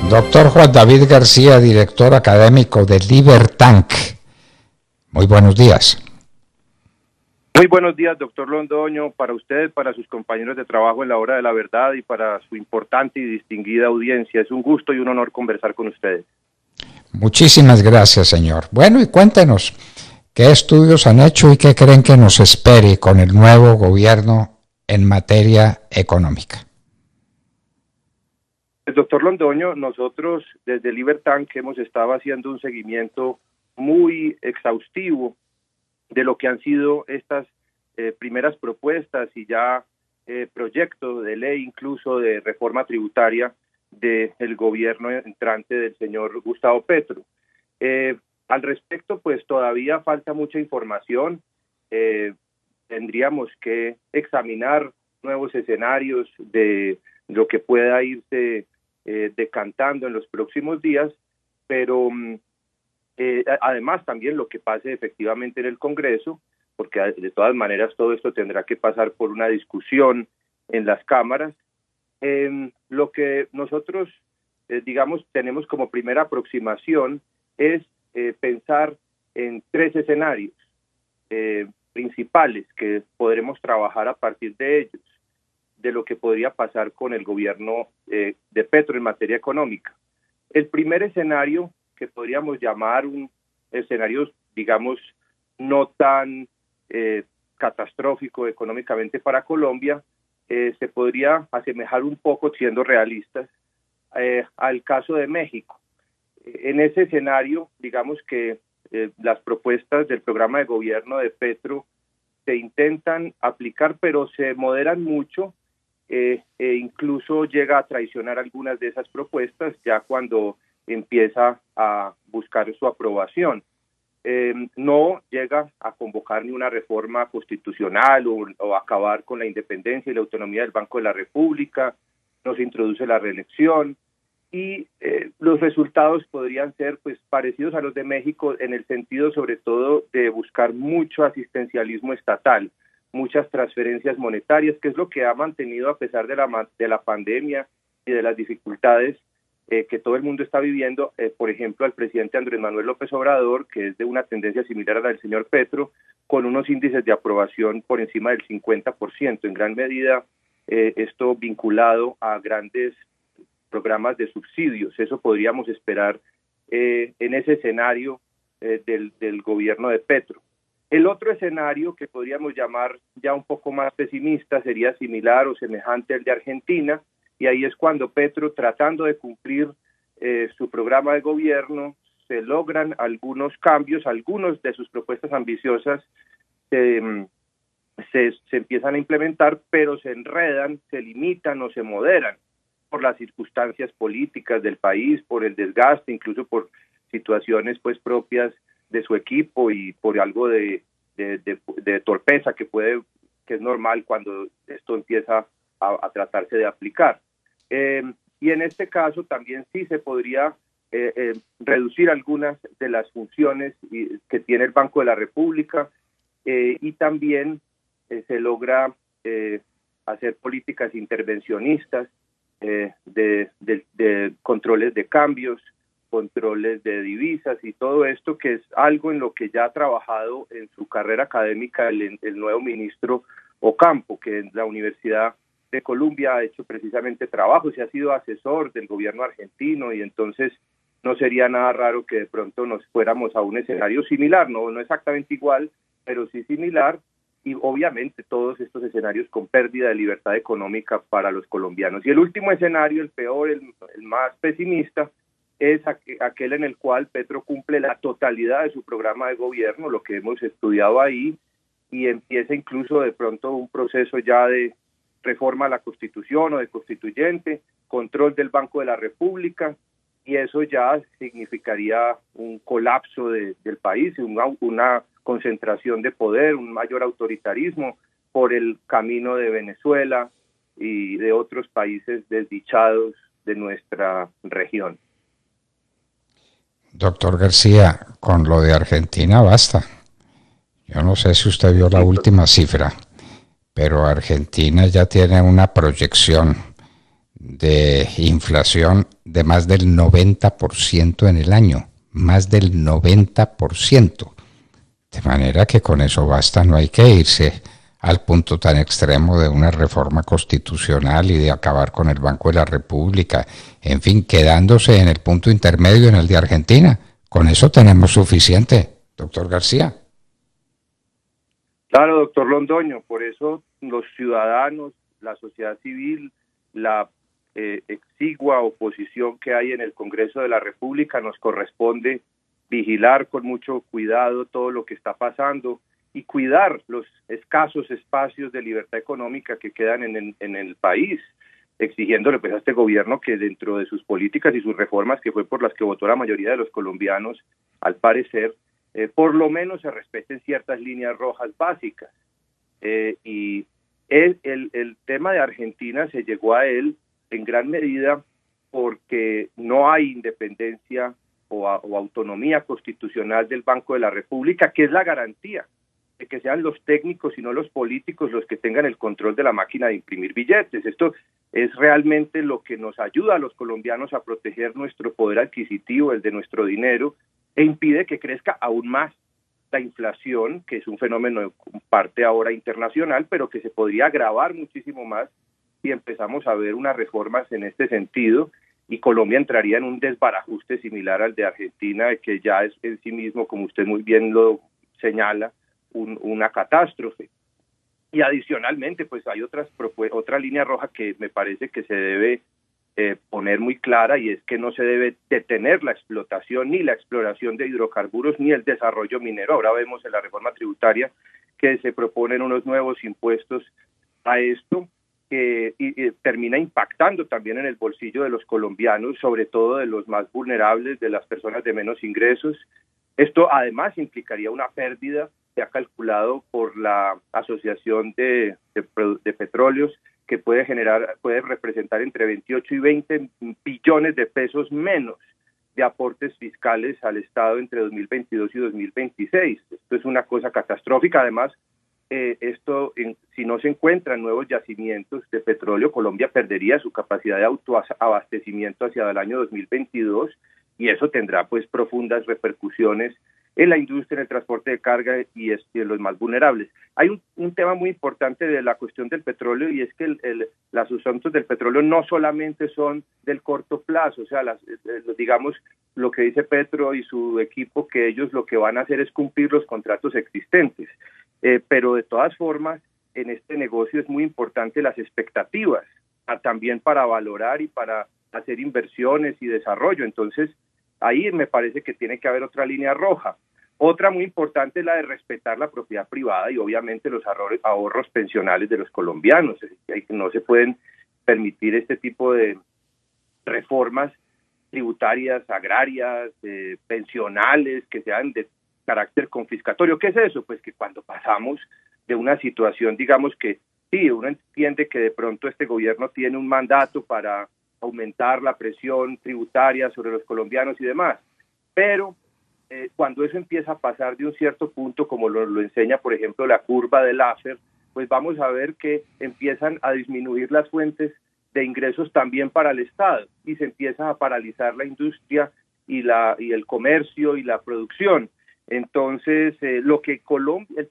Doctor Juan David García, director académico de Libertank. Muy buenos días. Muy buenos días, doctor Londoño, para usted, para sus compañeros de trabajo en la Hora de la Verdad y para su importante y distinguida audiencia. Es un gusto y un honor conversar con ustedes. Muchísimas gracias, señor. Bueno, y cuéntenos, ¿qué estudios han hecho y qué creen que nos espere con el nuevo gobierno en materia económica? Doctor Londoño, nosotros desde Libertank hemos estado haciendo un seguimiento muy exhaustivo de lo que han sido estas primeras propuestas y ya proyectos de ley, incluso de reforma tributaria del gobierno entrante del señor Gustavo Petro. Al respecto, pues todavía falta mucha información. Tendríamos que examinar nuevos escenarios de lo que pueda irse decantando en los próximos días, pero además también lo que pase efectivamente en el Congreso, porque de todas maneras todo esto tendrá que pasar por una discusión en las cámaras. Lo que nosotros, digamos, tenemos como primera aproximación es pensar en tres escenarios principales que podremos trabajar a partir de ellos, de lo que podría pasar con el gobierno de Petro en materia económica. El primer escenario, que podríamos llamar un escenario, digamos, no tan catastrófico económicamente para Colombia, se podría asemejar un poco, siendo realistas, al caso de México. En ese escenario, digamos que las propuestas del programa de gobierno de Petro se intentan aplicar, pero se moderan mucho, e incluso llega a traicionar algunas de esas propuestas ya cuando empieza a buscar su aprobación. No llega a convocar ni una reforma constitucional o acabar con la independencia y la autonomía del Banco de la República, no se introduce la reelección y los resultados podrían ser pues parecidos a los de México en el sentido sobre todo de buscar mucho asistencialismo estatal, muchas transferencias monetarias, que es lo que ha mantenido a pesar de la pandemia y de las dificultades que todo el mundo está viviendo, por ejemplo, al presidente Andrés Manuel López Obrador, que es de una tendencia similar a la del señor Petro, con unos índices de aprobación por encima del 50%, en gran medida esto vinculado a grandes programas de subsidios. Eso podríamos esperar en ese escenario del gobierno de Petro. El otro escenario, que podríamos llamar ya un poco más pesimista, sería similar o semejante al de Argentina, y ahí es cuando Petro, tratando de cumplir su programa de gobierno, se logran algunos cambios, algunos de sus propuestas ambiciosas se empiezan a implementar, pero se enredan, se limitan o se moderan por las circunstancias políticas del país, por el desgaste, incluso por situaciones pues propias de su equipo y por algo de torpeza que es normal cuando esto empieza a tratarse de aplicar. Y en este caso también sí se podría reducir algunas de las funciones que tiene el Banco de la República y también se logra hacer políticas intervencionistas de controles de cambios, controles de divisas y todo esto, que es algo en lo que ya ha trabajado en su carrera académica el nuevo ministro Ocampo, que en la Universidad de Columbia ha hecho precisamente trabajos y ha sido asesor del gobierno argentino, y entonces no sería nada raro que de pronto nos fuéramos a un escenario similar, no exactamente igual, pero sí similar, y obviamente todos estos escenarios con pérdida de libertad económica para los colombianos. Y el último escenario, el peor, el más pesimista, es aquel en el cual Petro cumple la totalidad de su programa de gobierno, lo que hemos estudiado ahí, y empieza incluso de pronto un proceso ya de reforma a la Constitución o de constituyente, control del Banco de la República, y eso ya significaría un colapso del país, una concentración de poder, un mayor autoritarismo por el camino de Venezuela y de otros países desdichados de nuestra región. Doctor García, con lo de Argentina basta. Yo no sé si usted vio la última cifra, pero Argentina ya tiene una proyección de inflación de más del 90% en el año, más del 90%. De manera que con eso basta, no hay que irse al punto tan extremo de una reforma constitucional y de acabar con el Banco de la República, en fin, quedándose en el punto intermedio en el de Argentina. Con eso tenemos suficiente, doctor García. Claro, doctor Londoño, por eso los ciudadanos, la sociedad civil, la exigua oposición que hay en el Congreso de la República, nos corresponde vigilar con mucho cuidado todo lo que está pasando y cuidar los escasos espacios de libertad económica que quedan en el país, exigiéndole pues a este gobierno que dentro de sus políticas y sus reformas, que fue por las que votó la mayoría de los colombianos, al parecer, por lo menos se respeten ciertas líneas rojas básicas. Y el tema de Argentina se llegó a él en gran medida porque no hay independencia o autonomía constitucional del Banco de la República, que es la garantía de que sean los técnicos y no los políticos los que tengan el control de la máquina de imprimir billetes. Esto es realmente lo que nos ayuda a los colombianos a proteger nuestro poder adquisitivo, el de nuestro dinero, e impide que crezca aún más la inflación, que es un fenómeno en parte ahora internacional, pero que se podría agravar muchísimo más si empezamos a ver unas reformas en este sentido, y Colombia entraría en un desbarajuste similar al de Argentina, que ya es en sí mismo, como usted muy bien lo señala, una catástrofe. Y adicionalmente, pues hay otra línea roja que me parece que se debe poner muy clara, y es que no se debe detener la explotación ni la exploración de hidrocarburos ni el desarrollo minero. Ahora vemos en la reforma tributaria que se proponen unos nuevos impuestos a esto, y termina impactando también en el bolsillo de los colombianos, sobre todo de los más vulnerables, de las personas de menos ingresos. Esto además implicaría una pérdida, se ha calculado por la Asociación de Petróleos, que puede representar entre 28 y 20 billones de pesos menos de aportes fiscales al Estado entre 2022 y 2026. Esto es una cosa catastrófica. Además, si no se encuentran nuevos yacimientos de petróleo, Colombia perdería su capacidad de autoabastecimiento hacia el año 2022, y eso tendrá pues profundas repercusiones en la industria, en el transporte de carga y en los más vulnerables. Hay un tema muy importante de la cuestión del petróleo, y es que los asuntos del petróleo no solamente son del corto plazo, o sea, digamos, lo que dice Petro y su equipo, que ellos lo que van a hacer es cumplir los contratos existentes, pero de todas formas, en este negocio es muy importante las expectativas, también para valorar y para hacer inversiones y desarrollo. Entonces, ahí me parece que tiene que haber otra línea roja. Otra muy importante es la de respetar la propiedad privada y obviamente los ahorros pensionales de los colombianos. No se pueden permitir este tipo de reformas tributarias, agrarias, pensionales, que sean de carácter confiscatorio. ¿Qué es eso? Pues que cuando pasamos de una situación, digamos que sí, uno entiende que de pronto este gobierno tiene un mandato para aumentar la presión tributaria sobre los colombianos y demás, pero cuando eso empieza a pasar de un cierto punto, como lo enseña por ejemplo la curva del Laffer, pues vamos a ver que empiezan a disminuir las fuentes de ingresos también para el Estado, y se empieza a paralizar la industria y el comercio y la producción. Entonces, el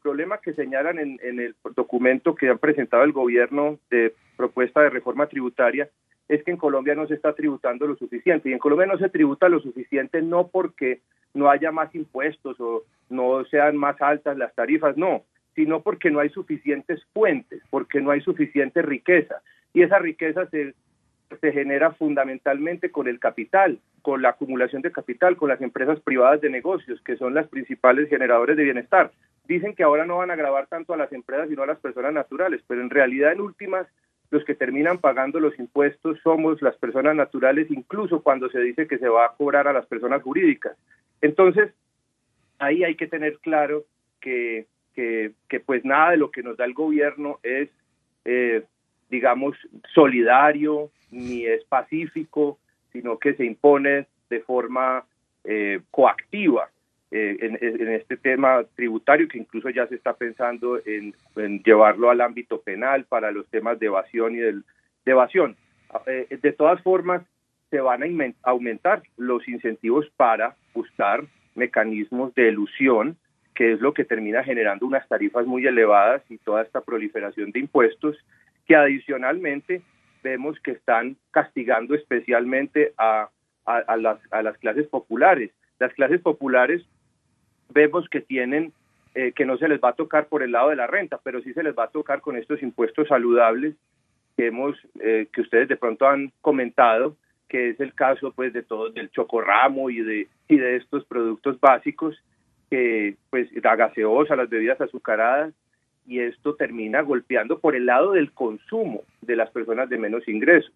problema que señalan en el documento que han presentado el gobierno de propuesta de reforma tributaria es que en Colombia no se está tributando lo suficiente, y en Colombia no se tributa lo suficiente no porque no haya más impuestos o no sean más altas las tarifas, no, sino porque no hay suficientes fuentes, porque no hay suficiente riqueza, y esa riqueza se genera fundamentalmente con el capital, con la acumulación de capital, con las empresas privadas de negocios, que son las principales generadores de bienestar. Dicen que ahora no van a gravar tanto a las empresas sino a las personas naturales, pero en realidad en últimas los que terminan pagando los impuestos somos las personas naturales, incluso cuando se dice que se va a cobrar a las personas jurídicas. Entonces, ahí hay que tener claro que pues nada de lo que nos da el gobierno es, digamos, solidario, ni es pacífico, sino que se impone de forma coactiva en este tema tributario, que incluso ya se está pensando en llevarlo al ámbito penal para los temas de evasión y de evasión. De todas formas, se van a aumentar los incentivos para buscar mecanismos de elusión, que es lo que termina generando unas tarifas muy elevadas y toda esta proliferación de impuestos, que adicionalmente vemos que están castigando especialmente a las clases populares. Las clases populares vemos que tienen, que no se les va a tocar por el lado de la renta, pero sí se les va a tocar con estos impuestos saludables que ustedes de pronto han comentado, que es el caso pues de todos, del chocorramo y de estos productos básicos, que pues la gaseosa, las bebidas azucaradas, y esto termina golpeando por el lado del consumo de las personas de menos ingresos.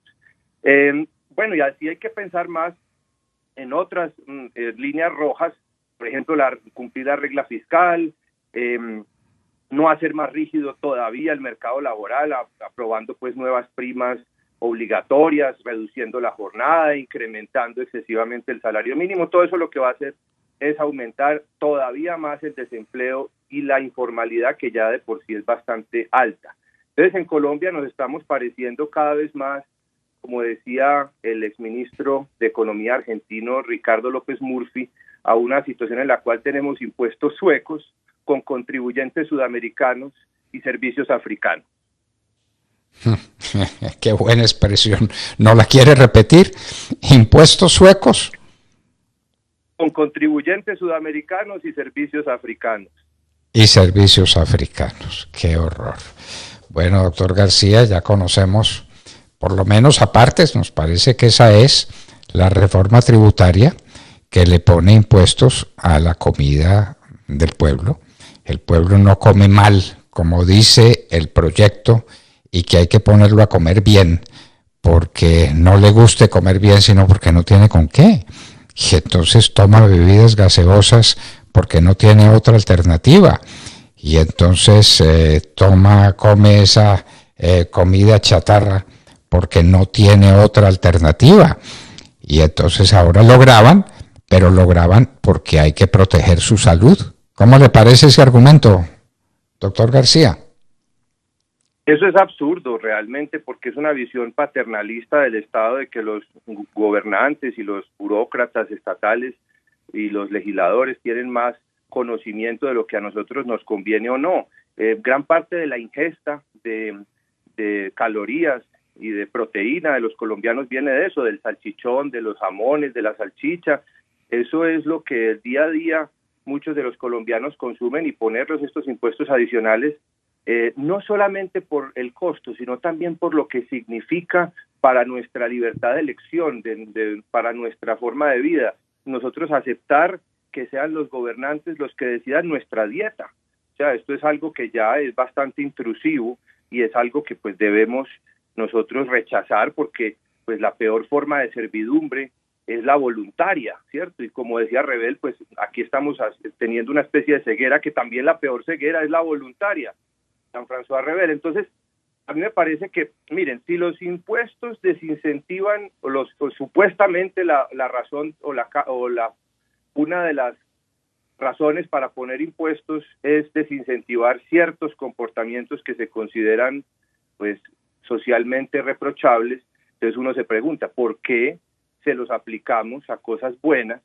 Bueno, y así hay que pensar más en otras líneas rojas, por ejemplo, cumplir la regla fiscal, no hacer más rígido todavía el mercado laboral, aprobando pues nuevas primas obligatorias, reduciendo la jornada, incrementando excesivamente el salario mínimo. Todo eso lo que va a hacer es aumentar todavía más el desempleo y la informalidad, que ya de por sí es bastante alta. Entonces, en Colombia nos estamos pareciendo cada vez más, como decía el exministro de Economía argentino, Ricardo López Murphy, a una situación en la cual tenemos impuestos suecos con contribuyentes sudamericanos y servicios africanos. Qué buena expresión. ¿No la quiere repetir? ¿Impuestos suecos? Con contribuyentes sudamericanos y servicios africanos. Y servicios africanos. Qué horror. Bueno, doctor García, ya conocemos, por lo menos a partes, nos parece que esa es la reforma tributaria que le pone impuestos a la comida del pueblo. El pueblo no come mal, como dice el proyecto, y que hay que ponerlo a comer bien, porque no le guste comer bien, sino porque no tiene con qué. Y entonces toma bebidas gaseosas porque no tiene otra alternativa. Y entonces come esa comida chatarra porque no tiene otra alternativa. Y entonces ahora lo graban, pero lo graban porque hay que proteger su salud. ¿Cómo le parece ese argumento, doctor García? Eso es absurdo realmente, porque es una visión paternalista del Estado, de que los gobernantes y los burócratas estatales y los legisladores tienen más conocimiento de lo que a nosotros nos conviene o no. Gran parte de la ingesta de calorías y de proteína de los colombianos viene de eso, del salchichón, de los jamones, de la salchicha. Eso es lo que día a día muchos de los colombianos consumen, y ponerlos estos impuestos adicionales, no solamente por el costo, sino también por lo que significa para nuestra libertad de elección, para nuestra forma de vida. Nosotros aceptar que sean los gobernantes los que decidan nuestra dieta. O sea, esto es algo que ya es bastante intrusivo y es algo que pues debemos nosotros rechazar, porque pues la peor forma de servidumbre es la voluntaria, ¿cierto? Y como decía Rebel, pues aquí estamos teniendo una especie de ceguera, que también la peor ceguera es la voluntaria, San François Rebel. Entonces, a mí me parece que, miren, si los impuestos desincentivan, o supuestamente la razón una de las razones para poner impuestos es desincentivar ciertos comportamientos que se consideran pues socialmente reprochables, entonces uno se pregunta, ¿por qué se los aplicamos a cosas buenas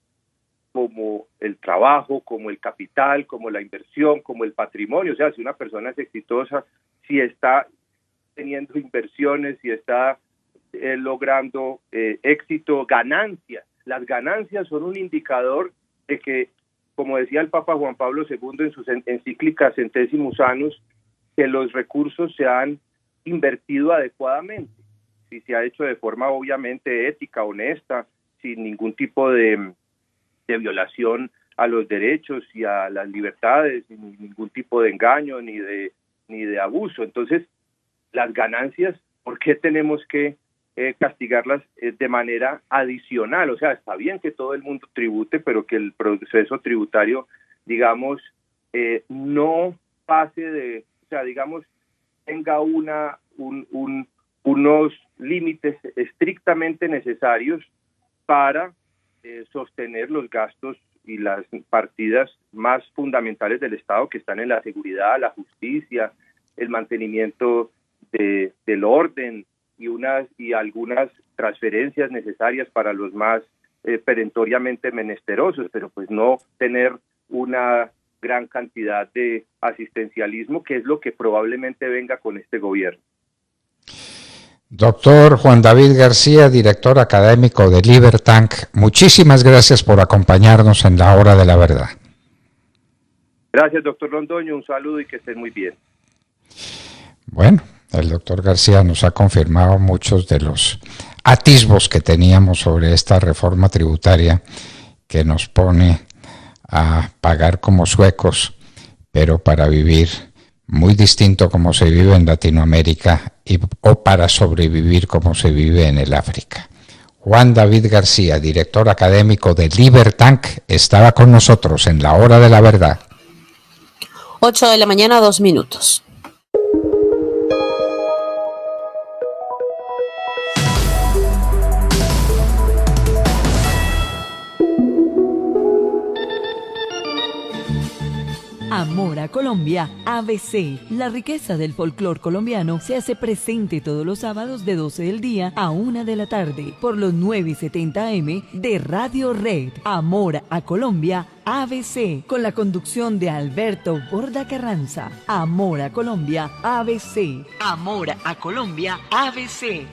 como el trabajo, como el capital, como la inversión, como el patrimonio? O sea, si una persona es exitosa, si está teniendo inversiones, si está logrando éxito, ganancias. Las ganancias son un indicador de que, como decía el Papa Juan Pablo II en su encíclica Centesimus Annus, que los recursos se han invertido adecuadamente, si se ha hecho de forma obviamente ética, honesta, sin ningún tipo de violación a los derechos y a las libertades, sin ningún tipo de engaño ni de abuso. Entonces, las ganancias, ¿por qué tenemos que castigarlas de manera adicional? O sea, está bien que todo el mundo tribute, pero que el proceso tributario, digamos, no pase o sea, digamos, tenga unos límites estrictamente necesarios para sostener los gastos y las partidas más fundamentales del Estado, que están en la seguridad, la justicia, el mantenimiento del orden, y algunas transferencias necesarias para los más perentoriamente menesterosos, pero pues no tener una gran cantidad de asistencialismo, que es lo que probablemente venga con este gobierno. Doctor Juan David García, director académico de Libertank, muchísimas gracias por acompañarnos en la Hora de la Verdad. Gracias, doctor Londoño, un saludo y que estén muy bien. Bueno, el doctor García nos ha confirmado muchos de los atisbos que teníamos sobre esta reforma tributaria que nos pone a pagar como suecos, pero para vivir muy distinto como se vive en Latinoamérica o para sobrevivir como se vive en el África. Juan David García, director académico de Libertank, estaba con nosotros en la Hora de la Verdad. 8 de la mañana, 2 minutos. Amor a Colombia, ABC. La riqueza del folclor colombiano se hace presente todos los sábados de 12 del día a 1 de la tarde por los 9:70 AM de Radio Red. Amor a Colombia, ABC, con la conducción de Alberto Borda Carranza. Amor a Colombia, ABC. Amor a Colombia, ABC.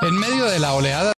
En medio de la oleada